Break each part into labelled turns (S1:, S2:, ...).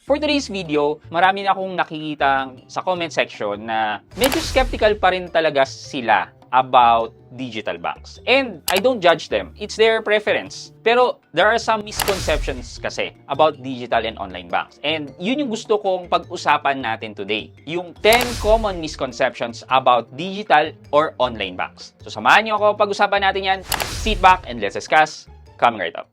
S1: For today's video, marami na akong nakikita sa comment section na medyo skeptical pa rin talaga sila about digital banks. And I don't judge them. It's their preference. Pero there are some misconceptions kasi about digital and online banks. And yun yung gusto kong pag-usapan natin today. Yung 10 common misconceptions about digital or online banks. So samahan niyo ako pag-usapan natin yan. Sit back and let's discuss. Coming right up.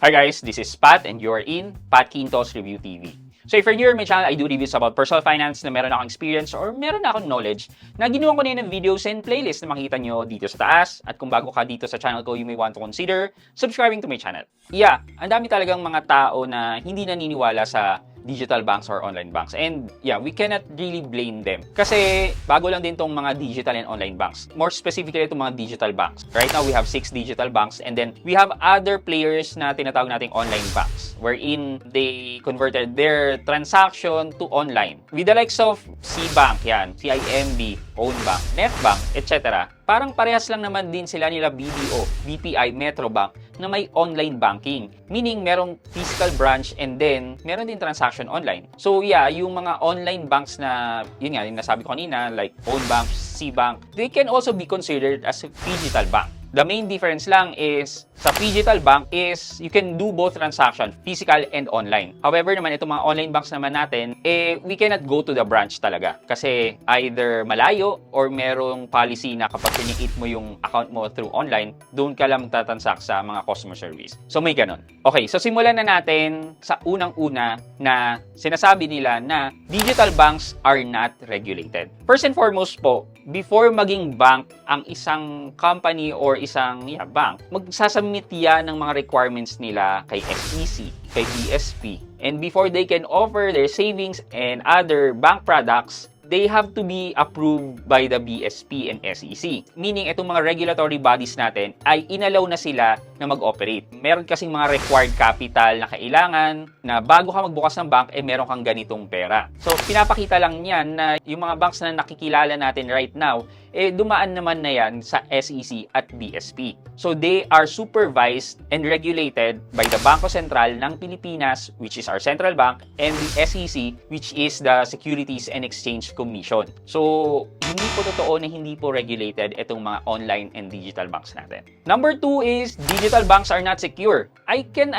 S1: Hi guys, this is Pat and you're in Pat Quintos Review TV. So if you're new to my channel, I do reviews about personal finance na meron akong experience or meron na akong knowledge na ginawa ko na ng videos and playlist na makita nyo dito sa taas. At kung bago ka dito sa channel ko, you may want to consider subscribing to my channel. Yeah, ang dami talagang mga tao na hindi naniniwala sa digital banks or online banks. And yeah, we cannot really blame them. Kasi bago lang din tong mga digital and online banks. More specifically itong mga digital banks. Right now, we have 6 digital banks and then we have other players na tinatawag nating online banks wherein they converted their transaction to online. With the likes of CBank, yan, CIMB, Ownbank, Netbank, etc. Parang parehas lang naman din sila nila BDO, BPI, Metrobank na may online banking. Meaning, merong physical branch and then meron din transaction online. So yeah, yung mga online banks na, yun nga, yung nasabi ko kanina, like Ownbank, CBank, they can also be considered as a phygital bank. The main difference lang is sa phygital bank is you can do both transaction, physical and online. However naman, itong mga online banks naman natin, we cannot go to the branch talaga. Kasi either malayo or merong policy na kapag pinikit mo yung account mo through online, doon ka lang magtatransact sa mga customer service. So may ganon. Okay, so simulan na natin sa unang-una na sinasabi nila na digital banks are not regulated. First and foremost po, before maging bank ang isang company or isang bank, magsasubmit yan ng mga requirements nila kay SEC, kay BSP. And before they can offer their savings and other bank products, they have to be approved by the BSP and SEC. Meaning, itong mga regulatory bodies natin ay inalaw na sila na mag-operate. Meron kasing mga required capital na kailangan na bago ka magbukas ng bank, meron kang ganitong pera. So, pinapakita lang yan na yung mga banks na nakikilala natin right now, dumaan naman na yan sa SEC at BSP. So, they are supervised and regulated by the Bangko Sentral ng Pilipinas, which is our central bank, and the SEC, which is the Securities and Exchange Commission. So, hindi po totoo na hindi po regulated itong mga online and digital banks natin. Number 2 is digital banks are not secure. I can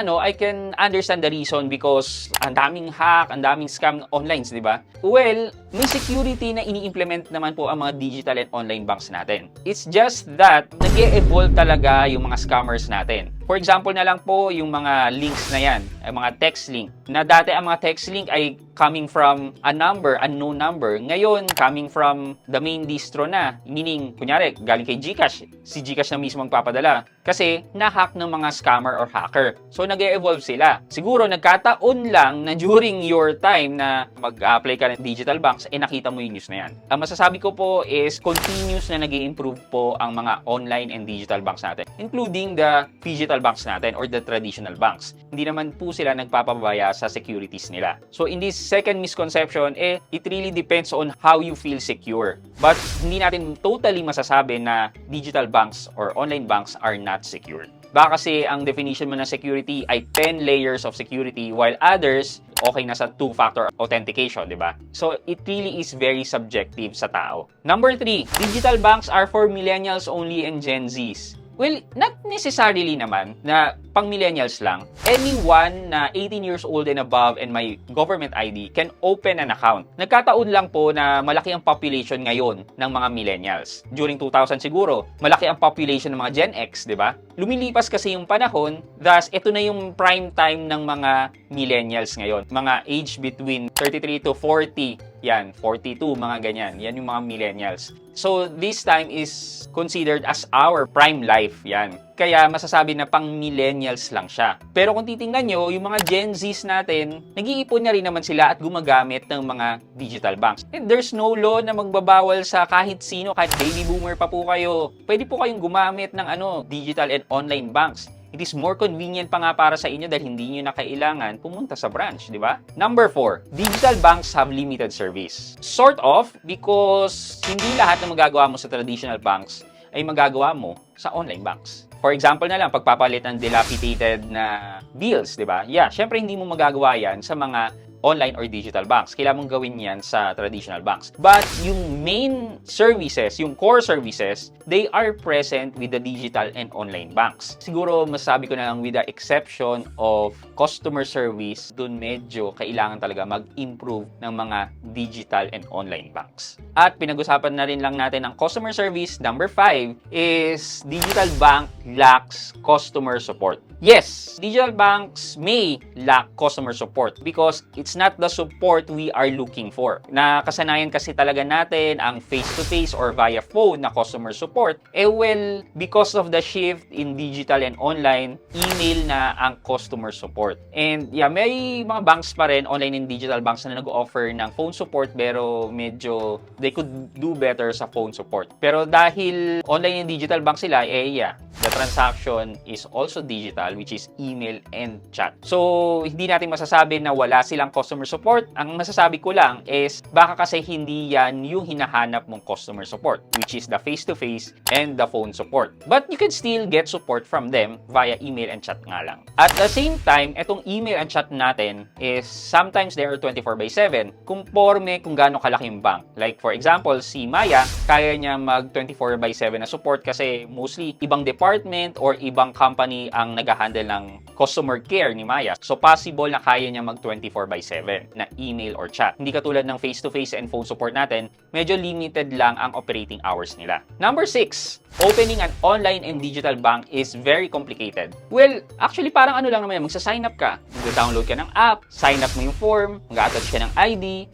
S1: understand the reason because ang daming hack, ang daming scam online, di ba? Well, may security na ini-implement naman po ang mga digital and online banks natin. It's just that nag-e-evolve talaga yung mga scammers natin. For example na lang po yung mga links na yan, mga text link. Na dati ang mga text link ay coming from a number, unknown number. Ngayon, coming from the main distro na. Meaning, kunyari, galing kay GCash. Si GCash na mismo magpapadala. Kasi, na-hack ng mga scammer or hacker. So, nag-e-evolve sila. Siguro, nagkataon lang na during your time na mag-apply ka ng digital banks, nakita mo yung news na yan. Ang masasabi ko po is continuous na nag-i-improve po ang mga online and digital banks natin. Including the phygital banks natin or the traditional banks. Hindi naman po sila nagpapabaya sa securities nila. So, in this second misconception, it really depends on how you feel secure. But, hindi natin totally masasabi na digital banks or online banks are not secure. Baka kasi ang definition mo ng security ay 10 layers of security while others okay na sa 2-factor authentication, di ba? So, it really is very subjective sa tao. Number 3, digital banks are for millennials only and Gen Zs. Well, not necessarily naman na pang millennials lang. Anyone na 18 years old and above and may government ID can open an account. Nagkataon lang po na malaki ang population ngayon ng mga millennials. During 2000 siguro, malaki ang population ng mga Gen X, di ba? Lumilipas kasi yung panahon, thus ito na yung prime time ng mga millennials ngayon. Mga age between 33 to 40, yan, 42, mga ganyan. Yan yung mga millennials. So, this time is considered as our prime life, yan. Kaya masasabi na pang millennials lang siya. Pero kung titingnan nyo, yung mga Gen Zs natin, nag-iipon na rin naman sila at gumagamit ng mga digital banks. And there's no law na magbabawal sa kahit sino, kahit baby boomer pa po kayo. Pwede po kayong gumamit ng digital and online banks. It is more convenient pa nga para sa inyo dahil hindi nyo na kailangan pumunta sa branch, di ba? Number 4, digital banks have limited service. Sort of, because hindi lahat na magagawa mo sa traditional banks ay magagawa mo sa online banks. For example na lang, pagpapalit ng dilapidated na bills, di ba? Yeah, syempre hindi mo magagawa yan sa mga online or digital banks. Kailangan mong gawin yan sa traditional banks. But yung main services, yung core services, they are present with the digital and online banks. Siguro masasabi ko na lang with the exception of customer service, dun medyo kailangan talaga mag-improve ng mga digital and online banks. At pinag-usapan na rin lang natin ang customer service. Number 5 is digital bank lacks customer support. Yes, digital banks may lack customer support because it's not the support we are looking for. Nakasanayan kasi talaga natin ang face-to-face or via phone na customer support. Well, because of the shift in digital and online, email na ang customer support. And yeah, may mga banks pa rin, online and digital banks na nag-offer ng phone support pero medyo they could do better sa phone support. Pero dahil online and digital bank sila, the transaction is also digital, which is email and chat. So, hindi natin masasabi na wala silang customer support. Ang masasabi ko lang is baka kasi hindi yan yung hinahanap mong customer support, which is the face-to-face and the phone support. But you can still get support from them via email and chat nga lang. At the same time, itong email and chat natin is sometimes they are 24/7. Kumporme kung gaano kalaki yung bank. Like for example, si Maya, kaya niya mag 24/7 na support kasi mostly ibang department or ibang company ang nag-handle ng customer care ni Maya. So possible na kaya niya mag 24/7 na email or chat. Hindi katulad ng face-to-face and phone support natin, medyo limited lang ang operating hours nila. Number 6, opening an online and digital bank is very complicated. Well, actually parang ano lang naman yan, magsa-sign up ka. Mag-download ka ng app, sign up mo yung form, mag-attach ka ng ID,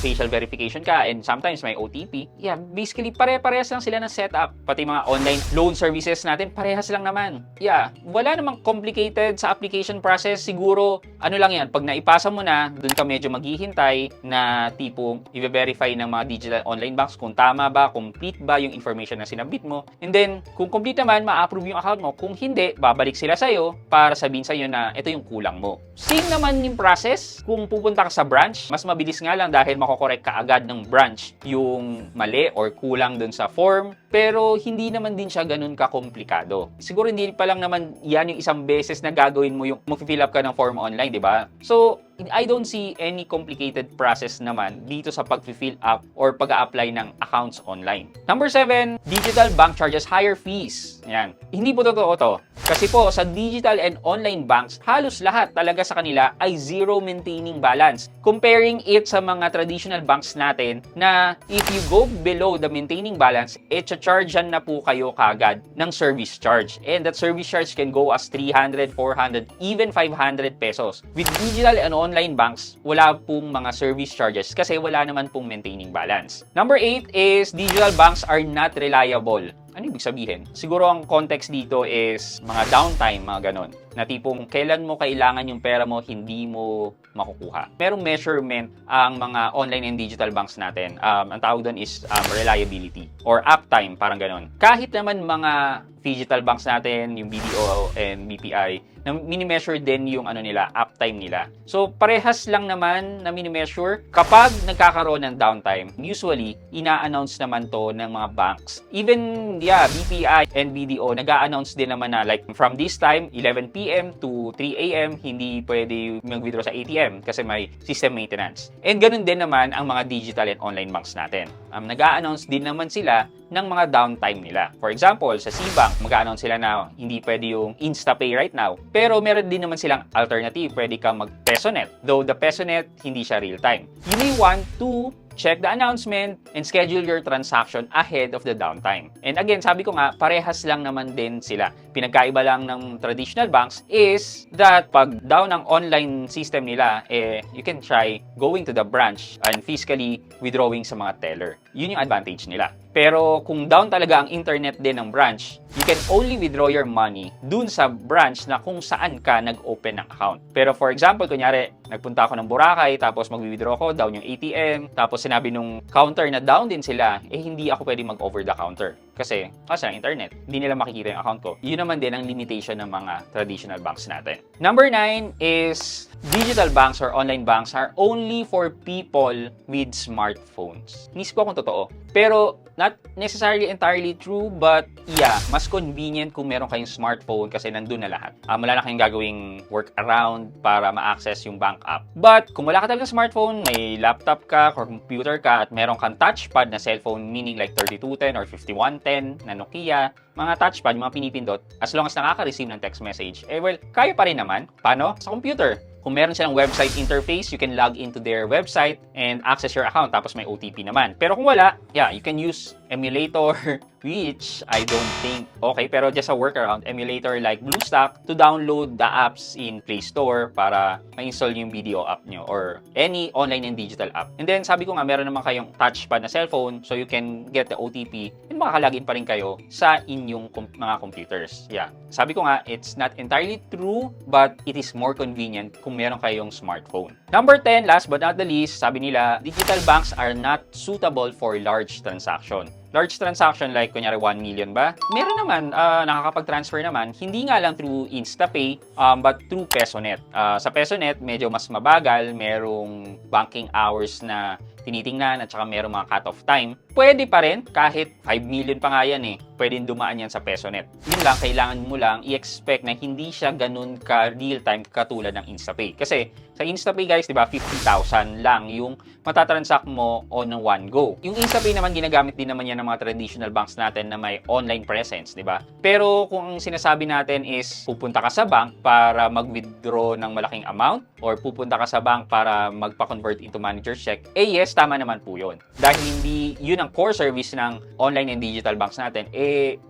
S1: facial verification ka, and sometimes may OTP. Yeah, basically pare-parehas lang sila ng setup. Pati mga online loan services natin, parehas lang naman. Yeah, wala namang complicated sa application process. Siguro, ano lang yan, pag naipasa mo na, dun ka medyo maghihintay na tipong i-verify ng mga digital online banks kung tama ba, complete ba yung information na sinabit mo. And then, kung complete naman, ma-approve yung account mo. Kung hindi, babalik sila sa'yo para sabihin sa'yo na ito yung kulang mo. Same naman yung process. Kung pupunta ka sa branch, mas mabilis nga lang dahil makokorek ka agad ng branch yung mali or kulang dun sa form. Pero hindi naman din siya ganun ka-komplikado. Siguro hindi pa lang naman yan yung isang beses na gagawin mo yung mag-fill up ka ng form online, di ba? So, I don't see any complicated process naman dito sa pag-fill up or pag-a-apply ng accounts online. Number 7, digital bank charges higher fees. Yan. Hindi po totoo to. Kasi po, sa digital and online banks, halos lahat talaga sa kanila ay zero maintaining balance. Comparing it sa mga traditional banks natin na if you go below the maintaining balance, chargean na po kayo kagad ng service charge. And that service charge can go as 300, 400, even 500 pesos. With digital and online banks, wala pong mga service charges kasi wala naman pong maintaining balance. Number 8 is digital banks are not reliable. Ano ibig sabihin? Siguro ang context dito is mga downtime, mga ganon. Na tipong kailan mo kailangan yung pera mo, hindi mo makukuha. Merong measurement ang mga online and digital banks natin. Ang tawag doon is reliability or uptime, parang ganon. Kahit naman mga digital banks natin, yung BDO and BPI, na mini-measure din yung ano nila, uptime nila. So, parehas lang naman na mini-measure. Kapag nagkakaroon ng downtime, usually, ina-announce naman to ng mga banks. Even, BPI and BDO, nag-a-announce din naman na like from this time, 11 p.m. to 3 a.m., hindi pwede mag-withdraw sa ATM kasi may system maintenance. And ganun din naman ang mga digital and online banks natin. Nag-a-announce din naman sila ng mga downtime nila. For example, sa Cbank, mag-a-announce sila na hindi pwede yung InstaPay right now. Pero meron din naman silang alternative. Pwede kang mag-PesoNet. Though the PesoNet, hindi siya real-time. You may want to check the announcement and schedule your transaction ahead of the downtime. And again, sabi ko nga, parehas lang naman din sila. Pinagkaiba lang ng traditional banks is that pag down ang online system nila, you can try going to the branch and physically withdrawing sa mga teller. Yun yung advantage nila. Pero kung down talaga ang internet din ng branch, you can only withdraw your money dun sa branch na kung saan ka nag-open ng account. Pero for example, kunyari, nagpunta ako ng Boracay, tapos mag-withdraw ko, down yung ATM, tapos sinabi nung counter na down din sila, hindi ako pwede mag-over the counter. Kasi ng internet. Hindi nila makikita yung account ko. Yun naman din ang limitation ng mga traditional banks natin. Number 9 is digital banks or online banks are only for people with smartphones. Inisip ko kung totoo. Pero not necessarily entirely true, but yeah, mas convenient kung meron kayong smartphone kasi nandun na lahat. Wala na kayong gagawing workaround para ma-access yung bank app. But kung wala ka talagang smartphone, may laptop ka or computer ka at meron kang touchpad na cellphone, meaning like 3210 or 5110 na Nokia, mga touchpad, mga pinipindot, as long as nakaka-receive ng text message, kaya pa rin naman. Paano? Sa computer. Kung meron silang website interface, you can log into their website and access your account. Tapos may OTP naman. Pero kung wala, you can use emulator, which I don't think okay. Pero just a workaround, emulator like BlueStack to download the apps in Play Store para ma-install yung video app nyo or any online and digital app. And then, sabi ko nga, meron naman kayong touchpad na cellphone so you can get the OTP and makakalagin pa rin kayo sa inyong mga computers. Sabi ko nga, it's not entirely true, but it is more convenient kung meron kayong smartphone. Number 10, last but not the least, sabi nila, digital banks are not suitable for large transaction. Large transaction like, kunyari, 1 million ba? Meron naman, nakakapag-transfer naman, hindi nga lang through InstaPay, but through PesoNet. Sa PesoNet, medyo mas mabagal, merong banking hours na tinitingnan at saka merong mga cut-off time. Pwede pa rin, kahit 5 million pa nga yan pwedeng dumaan yan sa PesoNet. Yun lang, kailangan mo lang i-expect na hindi siya ganun ka real-time katulad ng InstaPay. Kasi sa InstaPay guys, di ba, 50,000 lang yung matatransact mo on one go. Yung InstaPay naman, ginagamit din naman yan ng mga traditional banks natin na may online presence, di ba? Pero kung ang sinasabi natin is pupunta ka sa bank para mag-withdraw ng malaking amount or pupunta ka sa bank para magpa-convert into manager's check, yes, tama naman po yun. Dahil hindi yun ang core service ng online and digital banks natin,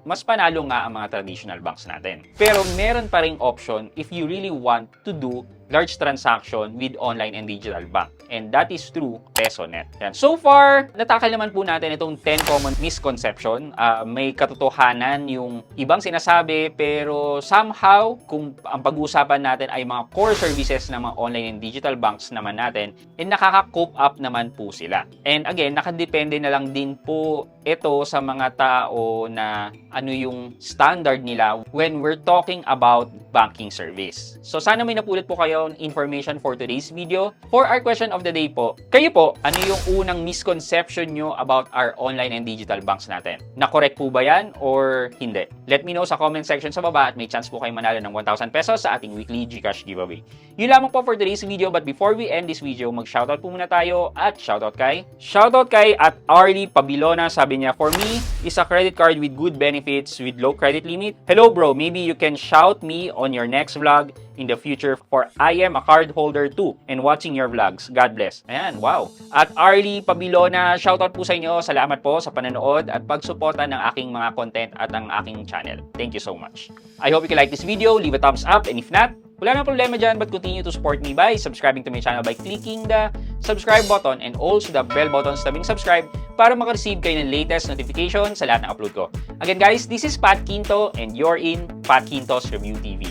S1: mas panalo nga ang mga traditional banks natin. Pero meron pa ring option if you really want to do large transaction with online and digital bank. And that is through PesoNet. Yan. So far, natakal naman po natin itong 10 common misconception. May katotohanan yung ibang sinasabi, pero somehow, kung ang pag-uusapan natin ay mga core services ng mga online and digital banks naman natin, nakaka-cope up naman po sila. And again, nakadepende na lang din po ito sa mga tao na ano yung standard nila when we're talking about banking service. So sana may napulot po kayo information for today's video. For our question of the day po, kayo po, ano yung unang misconception nyo about our online and digital banks natin? Na-correct po ba yan or hindi? Let me know sa comment section sa baba at may chance po kayo manalo ng 1,000 pesos sa ating weekly GCash giveaway. Yun lamang po for today's video, but before we end this video, mag-shoutout po muna tayo at shoutout kay at Arlie Pabilona. Sabi niya, for me, is a credit card with good benefits with low credit limit. Hello bro, maybe you can shout me on your next vlog in the future for I am a card holder too and watching your vlogs. God bless. Ayan, wow. At Arlie Pabilona, shoutout po sa inyo. Salamat po sa panonood at pagsuporta ng aking mga content at ng aking channel. Thank you so much. I hope you like this video. Leave a thumbs up, and if not, wala nang problema dyan, but continue to support me by subscribing to my channel by clicking the subscribe button and also the bell button sa tabing subscribe para makareceive kayo ng latest notification sa lahat ng upload ko. Again guys, this is Pat Quinto and you're in Pat Quinto's Review TV.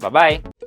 S1: Bye-bye!